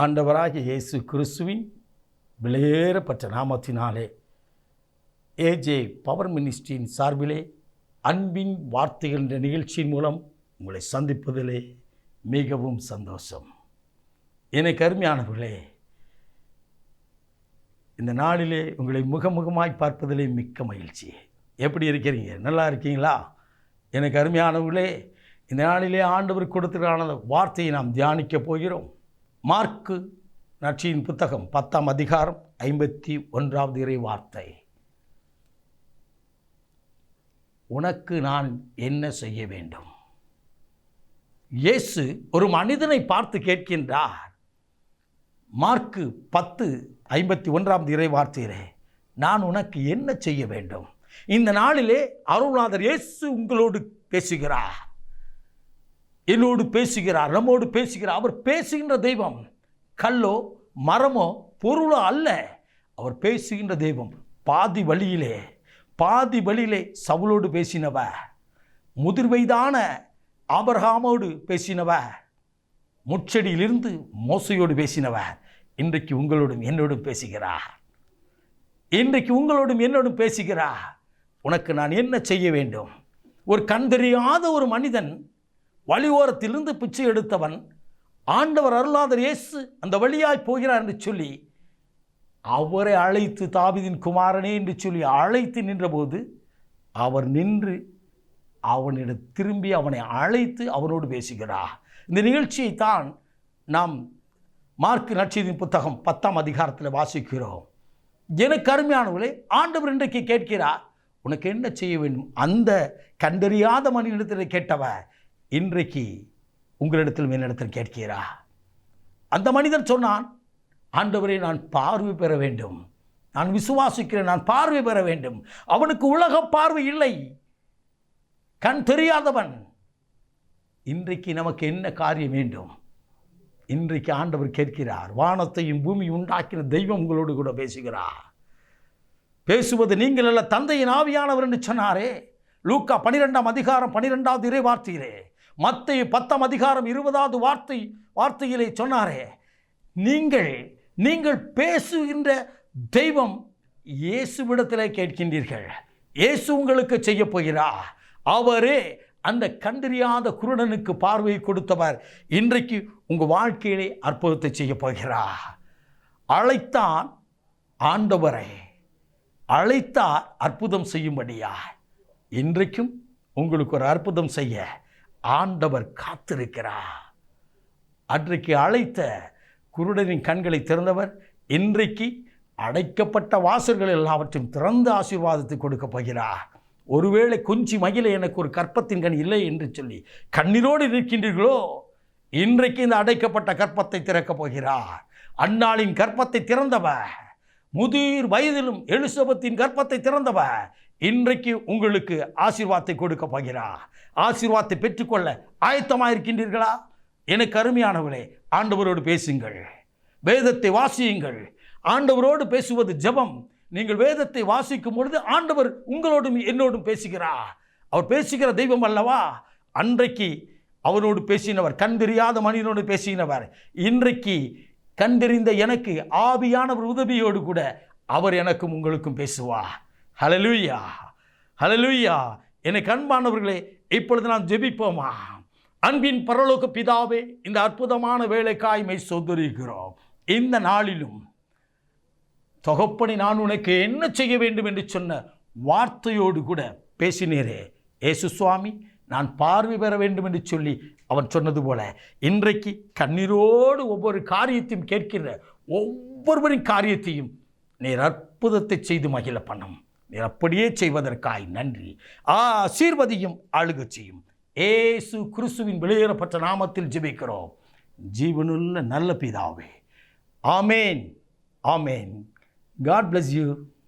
ஆண்டவராகிய இயேசு கிறிஸ்துவின் விலையேறப்பட்ட நாமத்தினாலே ஏஜே பவர் மினிஸ்ட்ரியின் சார்பிலே அன்பின் வார்த்தைகள் என்ற நிகழ்ச்சியின் மூலம் உங்களை சந்திப்பதிலே மிகவும் சந்தோஷம். எனக்கு அருமையானவர்களே, இந்த நாளிலே உங்களை முகமுகமாய் பார்ப்பதிலே மிக்க மகிழ்ச்சி. எப்படி இருக்கிறீங்க? நல்லா இருக்கீங்களா? எனக்கு அருமையானவர்களே, இந்த நாளிலே ஆண்டவர் கொடுத்திருக்கிற வார்த்தையை நாம் தியானிக்க போகிறோம். மார்க்கு நற்செய்தியின் புத்தகம் 10ஆம் அதிகாரம் 51வது இறை வார்த்தை. உனக்கு நான் என்ன செய்ய வேண்டும்? இயேசு ஒரு மனிதனை பார்த்து கேட்கின்றார். மார்க்கு 10:51வது இறை வார்த்தையிலே, நான் உனக்கு என்ன செய்ய வேண்டும்? இந்த நாளிலே அருள்நாதர் இயேசு உங்களோடு பேசுகிறார், என்னோடு பேசுகிறார், நம்மோடு பேசுகிறார். அவர் பேசுகின்ற தெய்வம் கல்லோ மரமோ பொருளோ அல்ல. அவர் பேசுகின்ற தெய்வம் பாதி வழியிலே சவுலோடு பேசினவர், முதிர் வயதான ஆபிரகாமோடு பேசினவர், முட்செடியிலிருந்து மோசையோடு பேசினவர் இன்றைக்கு உங்களோடும் என்னோடும் பேசுகிறார். உனக்கு நான் என்ன செய்ய வேண்டும்? ஒரு கண் தெரியாத ஒரு மனிதன், வழியோரத்திலிருந்து பிச்சை எடுத்தவன், ஆண்டவர் அருளாதர் இயேசு அந்த வழியாய் போகிறார் என்று சொல்லி அவரை அழைத்து, தாவீதின் குமாரனே என்று சொல்லி அழைத்து நின்றபோது அவர் நின்று அவனிடம் திரும்பி அவனை அழைத்து அவனோடு பேசுகிறார். இந்த நிகழ்ச்சியை தான் நாம் மார்க்கு நற்செய்தியின் புத்தகம் 10ஆம் அதிகாரத்தில் வாசிக்கிறோம். எனக்கு அருமையானவர்களே, ஆண்டவர் இன்றைக்கு கேட்கிறார், உனக்கு என்ன செய்ய வேண்டும்? அந்த கண்டறியாத மனிதனிடத்தில் கேட்டவர் இன்றைக்கு உங்களிடத்தில் என்னிடத்தில் கேட்கிறார். அந்த மனிதன் சொன்னான், ஆண்டவரே, நான் பார்வை பெற வேண்டும், நான் விசுவாசிக்கிறேன், நான் பார்வை பெற வேண்டும். அவனுக்கு உலக பார்வை இல்லை, கண் தெரியாதவன். இன்றைக்கு நமக்கு என்ன காரியம் வேண்டும்? இன்றைக்கு ஆண்டவர் கேட்கிறார். வானத்தையும் பூமி உண்டாக்கின தெய்வம் உங்களோடு கூட பேசுகிறார். பேசுவது நீங்கள் அல்ல, தந்தையின் ஆவியானவர் என்று சொன்னாரே. லூக்கா 12ஆம் அதிகாரம் 12வது இறை வார்த்தையிலே, மத்தேயு 10ஆம் அதிகாரம் 20வது வார்த்தையிலே சொன்னாரே, நீங்கள் பேசுகின்ற தெய்வம் இயேசுவிடத்திலே கேட்கின்றீர்கள். இயேசு உங்களுக்கு செய்ய போகிறார். அவரே அந்த கண்டறியாத குருடனுக்கு பார்வையை கொடுத்தவர் இன்றைக்கு உங்கள் வாழ்க்கையிலே அற்புதத்தை செய்ய போகிறார். அழைத்தான் ஆண்டவரை, அழைத்தார் அற்புதம் செய்யும்படியா. இன்றைக்கும் உங்களுக்கு ஒரு அற்புதம் செய்ய ஆண்டவர் காத்திருக்கிறார். அன்றைக்கு அழைத்த குருடனின் கண்களை திறந்தவர் இன்றைக்கு அடைக்கப்பட்ட வாசல்கள் எல்லாவற்றையும் திறந்து ஆசீர்வாதத்தை கொடுக்க போகிறார். ஒருவேளை கொஞ்சி மகிழ எனக்கு ஒரு கற்பத்தின் கண் இல்லை என்று சொல்லி கண்ணீரோடு இருக்கின்றீர்களோ, இன்றைக்கு இந்த அடைக்கப்பட்ட கற்பத்தை திறக்கப் போகிறார். அன்னாளின் கற்பத்தை திறந்தவர், முதிர் வயதிலும் எலிசபெத்தின் கற்பத்தை திறந்தவர் இன்றைக்கு உங்களுக்கு ஆசீர்வாதத்தை கொடுக்க போகிறார். ஆசீர்வாதத்தை பெற்றுக்கொள்ள ஆயத்தமாக இருக்கின்றீர்களா? எனக்கு அருமையானவர்களே, ஆண்டவரோடு பேசுங்கள், வேதத்தை வாசியுங்கள். ஆண்டவரோடு பேசுவது ஜெபம். நீங்கள் வேதத்தை வாசிக்கும் பொழுது ஆண்டவர் உங்களோடும் என்னோடும் பேசுகிறார். அவர் பேசுகிற தெய்வம் அல்லவா? அன்றைக்கு அவனோடு பேசினவர், கண் தெரியாத மனிதனோடு பேசினவர், இன்றைக்கு கண்டறிந்த எனக்கு ஆவியானவர் உதவியோடு கூட அவர் எனக்கும் உங்களுக்கும் பேசுவார். ஹல்லேலூயா, ஹல்லேலூயா. எனக்கு அன்பானவர்களே, இப்பொழுது நாம் ஜெபிப்போமா? அன்பின் பரலோக பிதாவே, இந்த அற்புதமான வேலைக்காய் மை சொந்தரிக்கிறோம். இந்த நாளிலும் தகப்பனே, நான் உனக்கு என்ன செய்ய வேண்டும் என்று சொன்ன வார்த்தையோடு கூட பேசினீரே இயேசு சுவாமி. நான் பார்வை பெற வேண்டும் என்று சொல்லி அவன் சொன்னது போல இன்றைக்கு கண்ணீரோடு ஒவ்வொரு காரியத்தையும் கேட்கிற ஒவ்வொருவரின் காரியத்தையும் நீர் அற்புதத்தை செய்து மகிழ பண்ணும். நீர் அப்படியே செய்வதற்காய் நன்றி. ஆசீர்வதியும் ஆளுக செய்யும். இயேசு கிறிஸ்துவின் வெளியேறப்பட்ட நாமத்தில் ஜெபிக்கிறோம் ஜீவனுள்ள நல்ல பிதாவே. ஆமேன், ஆமேன். God bless you.